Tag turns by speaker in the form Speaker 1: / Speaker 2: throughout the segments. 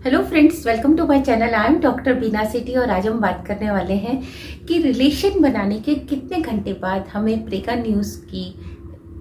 Speaker 1: Hello friends, welcome to my channel. I am doctor Bina Sethi और आज हम बात करने वाले हैं कि रिलेशन बनाने के कितने घंटे बाद हमें प्रेगा न्यूज़ की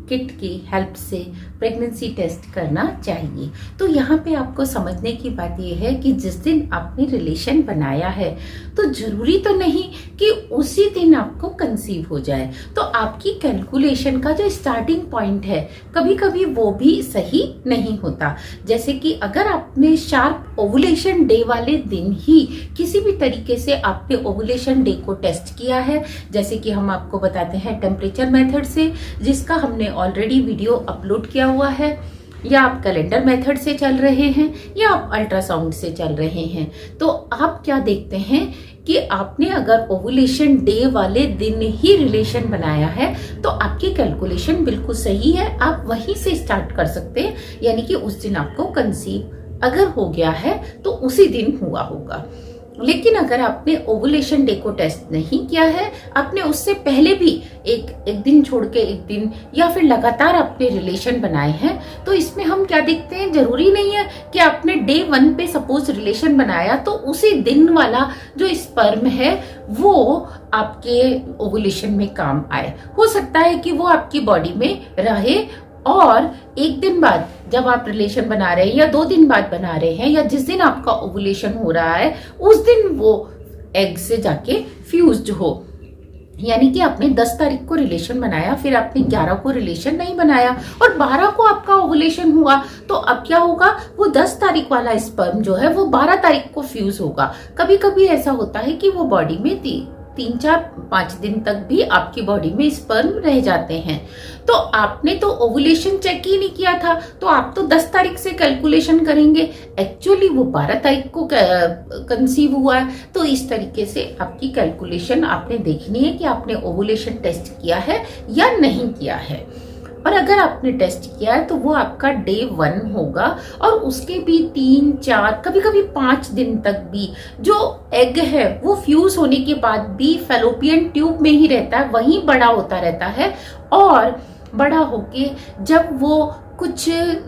Speaker 1: किट की हेल्प से प्रेगनेंसी टेस्ट करना चाहिए। तो यहाँ पे आपको समझने की बात यह है कि जिस दिन आपने रिलेशन बनाया है तो जरूरी तो नहीं कि उसी दिन आपको कंसीव हो जाए। तो आपकी कैलकुलेशन का जो स्टार्टिंग पॉइंट है कभी कभी वो भी सही नहीं होता। जैसे कि अगर आपने शार्प ओवुलेशन डे वाले दिन ही किसी भी तरीके से आपने ओवुलेशन डे को टेस्ट किया है, जैसे कि हम आपको बताते हैं टेम्परेचर मेथड से, जिसका हमने ऑलरेडी वीडियो अपलोड किया हुआ है, या आप कैलेंडर मेथड से चल रहे हैं या आप अल्ट्रासाउंड से चल रहे हैं, तो आप क्या देखते हैं कि आपने अगर ओवुलेशन डे वाले दिन ही रिलेशन बनाया है तो आपकी कैलकुलेशन बिल्कुल सही है। आप वहीं से स्टार्ट कर सकते हैं, यानी कि उस दिन आपको कंसीव अगर हो गया है तो उसी दिन हुआ होगा। लेकिन अगर आपने ओवुलेशन डे को टेस्ट नहीं किया है, आपने उससे पहले भी एक दिन छोड़ के एक दिन या फिर लगातार आपने रिलेशन बनाए हैं, तो इसमें हम क्या देखते हैं, जरूरी नहीं है कि आपने डे 1 पे सपोज रिलेशन बनाया तो उसी दिन वाला जो स्पर्म है वो आपके ओवुलेशन में काम आए। हो सकता है कि वो आपकी बॉडी में रहे और एक दिन बाद जब आप रिलेशन बना रहे हैं या 2 दिन बाद बना रहे हैं या जिस दिन आपका ओवुलेशन हो रहा है उस दिन वो एग से जाके फ्यूज्ड हो। यानी कि आपने 10 तारीख को रिलेशन बनाया, फिर आपने 11 को रिलेशन नहीं बनाया और 12 को आपका ओवुलेशन हुआ, तो अब क्या होगा, वो 10 तारीख वाला स्पर्म जो है वो 12 तारीख को फ्यूज होगा। कभी कभी ऐसा होता है कि वो बॉडी में 3-4-5 दिन तक भी आपकी बॉडी में स्पर्म रह जाते हैं। तो आपने तो ओवुलेशन चेक ही नहीं किया था, तो आप तो 10 तारीख से कैलकुलेशन करेंगे, एक्चुअली वो 12 तारीख को कंसीव हुआ है। तो इस तरीके से आपकी कैलकुलेशन आपने देखनी है कि आपने ओवुलेशन टेस्ट किया है या नहीं किया है। और अगर आपने टेस्ट किया है तो वो आपका डे 1 होगा और उसके भी 3-4 कभी कभी 5 दिन तक भी जो एग है वो फ्यूज होने के बाद भी फैलोपियन ट्यूब में ही रहता है, वहीं बड़ा होता रहता है और बड़ा होके जब वो कुछ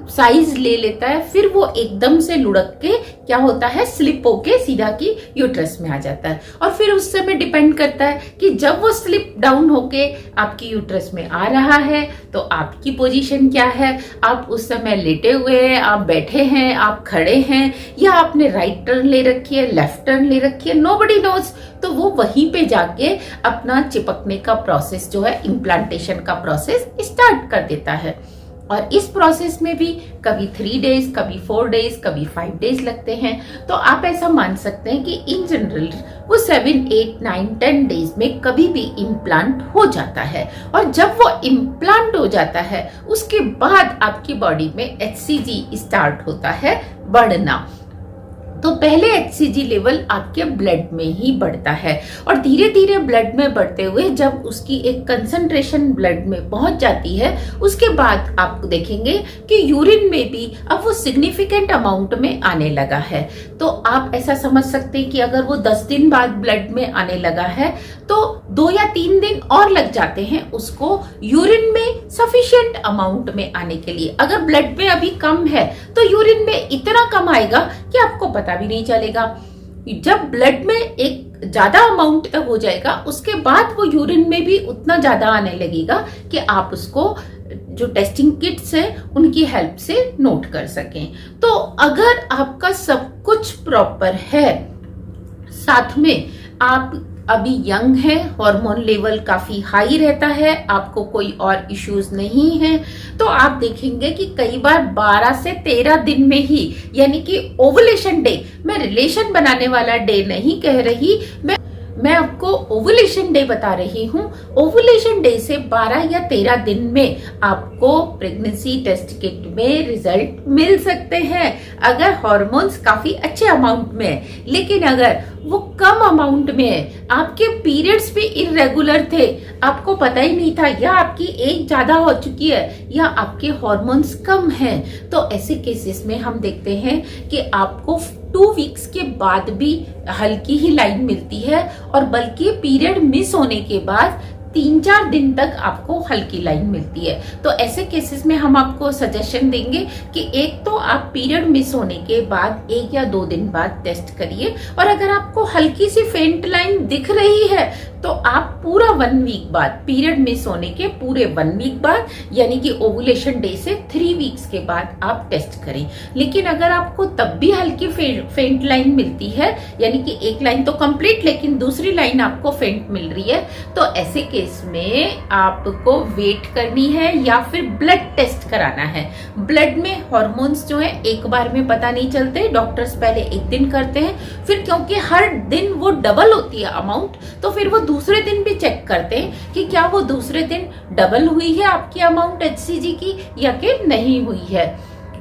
Speaker 1: साइज ले लेता है फिर वो एकदम से लुढ़क के क्या होता है, स्लिप होके सीधा की यूट्रस में आ जाता है। और फिर उस समय डिपेंड करता है कि जब वो स्लिप डाउन होके आपकी यूट्रस में आ रहा है तो आपकी पोजीशन क्या है, आप उस समय लेटे हुए हैं, आप बैठे हैं, आप खड़े हैं, या आपने राइट टर्न ले रखी है, लेफ्ट टर्न ले रखी है, नोबडी नोज। तो वो वहीं पे जाके अपना चिपकने का प्रोसेस जो है, इम्प्लांटेशन का प्रोसेस स्टार्ट कर देता है। और इस प्रोसेस में भी कभी 3 डेज, कभी 4 डेज, कभी 5 डेज लगते हैं। तो आप ऐसा मान सकते हैं कि इन जनरल वो 7, 8, 9, 10 डेज में कभी भी इम्प्लांट हो जाता है। और जब वो इम्प्लांट हो जाता है उसके बाद आपकी बॉडी में HCG स्टार्ट होता है बढ़ना। तो पहले HCG लेवल आपके ब्लड में ही बढ़ता है और धीरे धीरे ब्लड में बढ़ते हुए जब उसकी एक कंसंट्रेशन ब्लड में पहुंच जाती है उसके बाद आप देखेंगे कि यूरिन में भी अब वो सिग्निफिकेंट अमाउंट में आने लगा है। तो आप ऐसा समझ सकते हैं कि अगर वो 10 दिन बाद ब्लड में आने लगा है तो 2 या 3 दिन और लग जाते हैं उसको यूरिन में सफिशिएंट अमाउंट में आने के लिए। अगर ब्लड में अभी कम है तो यूरिन में इतना कम आएगा कि आपको पता भी नहीं चलेगा। जब ब्लड में एक ज्यादा अमाउंट तक हो जाएगा उसके बाद वो यूरिन में भी उतना ज्यादा आने लगेगा कि आप उसको जो टेस्टिंग किट्स है उनकी हेल्प से नोट कर सकें। तो अगर आपका सब कुछ प्रॉपर है, साथ में आप अभी यंग है, हार्मोन लेवल काफी हाई रहता है, आपको कोई और इश्यूज नहीं है, तो आप देखेंगे कि कई बार 12 से 13 दिन में ही, यानी कि ओवुलेशन डे, मैं रिलेशन बनाने वाला डे नहीं कह रही, मैं आपको ओवुलेशन डे बता रही हूँ। ओवुलेशन डे से 12 या 13 दिन में आपको प्रेगनेंसी टेस्ट किट में रिजल्ट मिल सकते हैं अगर हार्मोन्स काफी अच्छे अमाउंट में है। लेकिन अगर वो कम अमाउंट में है, आपके पीरियड्स भी इरेगुलर थे, आपको पता ही नहीं था, या आपकी एज ज्यादा हो चुकी है या आपके हार्मोन्स कम हैं, तो ऐसे केसेस में हम देखते हैं कि आपको 2 वीक्स के बाद भी हल्की ही लाइन मिलती है और बल्कि पीरियड मिस होने के बाद 3-4 दिन तक आपको हल्की लाइन मिलती है। तो ऐसे केसेस में हम आपको सजेशन देंगे कि एक तो आप पीरियड मिस होने के बाद 1 या 2 दिन बाद टेस्ट करिए, और अगर आपको हल्की सी फेंट लाइन दिख रही है तो आप पूरा 1 वीक बाद, पीरियड मिस होने के पूरे 1 वीक बाद, यानी कि ओवुलेशन डे से 3 वीक्स के बाद आप टेस्ट करें। लेकिन अगर आपको तब भी हल्की फेंट लाइन मिलती है, यानी कि एक लाइन तो कंप्लीट लेकिन दूसरी लाइन आपको फेंट मिल रही है, तो ऐसे केस में आपको वेट करनी है या फिर ब्लड टेस्ट कराना है। ब्लड में हार्मोन्स जो है एक बार में पता नहीं चलते, डॉक्टर्स पहले एक दिन करते हैं, फिर क्योंकि हर दिन वो डबल होती है अमाउंट, तो फिर वो दूसरे दिन भी चेक करते हैं कि क्या वो दूसरे दिन डबल हुई है आपकी अमाउंट HCG की या कि नहीं हुई है।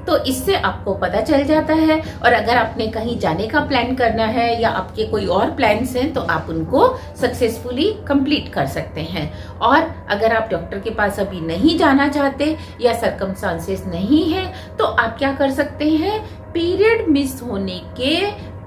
Speaker 1: तो इससे आपको पता चल जाता है। और अगर आपने कहीं जाने का प्लान करना है या आपके कोई और प्लान्स हैं तो आप उनको सक्सेसफुली कंप्लीट कर सकते हैं। और अगर आप डॉक्टर के पास अभी नहीं जाना चाहते या सर्कमस्टांसेस नहीं है तो आप क्या कर सकते हैं, पीरियड मिस होने के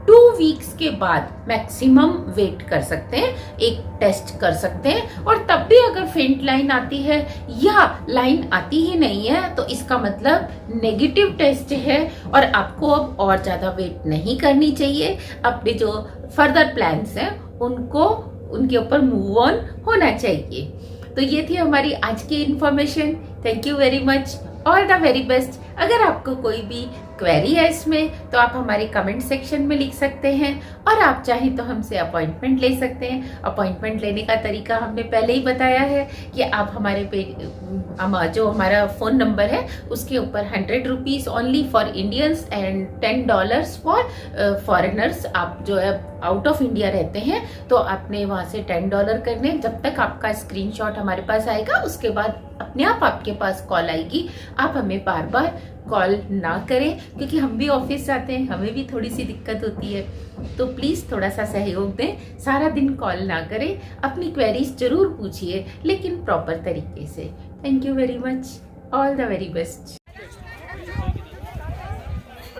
Speaker 1: 2 वीक्स के बाद मैक्सिमम वेट कर सकते हैं, एक टेस्ट कर सकते हैं। और तब भी अगर फेंट लाइन आती है या लाइन आती ही नहीं है तो इसका मतलब नेगेटिव टेस्ट है और आपको अब और ज्यादा वेट नहीं करनी चाहिए। अपने जो फर्दर प्लान्स हैं उनको उनके ऊपर मूव ऑन होना चाहिए। तो ये थी हमारी आज की information. Thank you very much, all the very best. अगर आपको कोई भी क्वेरी है इसमें तो आप हमारे कमेंट सेक्शन में लिख सकते हैं, और आप चाहें तो हमसे अपॉइंटमेंट ले सकते हैं। अपॉइंटमेंट लेने का तरीका हमने पहले ही बताया है कि आप जो हमारा फ़ोन नंबर है उसके ऊपर 100 rupees only for Indians and $10 for foreigners. आप जो है आउट ऑफ इंडिया रहते हैं तो आपने वहाँ से $10 करने। जब तक आपका स्क्रीनशॉट हमारे पास आएगा उसके बाद अपने आप आपके पास कॉल आएगी। आप हमें बार बार कॉल ना करें क्योंकि हम भी ऑफिस जाते हैं, हमें भी थोड़ी सी दिक्कत होती है। तो प्लीज़ थोड़ा सा सहयोग दें, सारा दिन कॉल ना करें, अपनी क्वेरीज जरूर पूछिए लेकिन प्रॉपर तरीके से। Thank you very much, all the very best.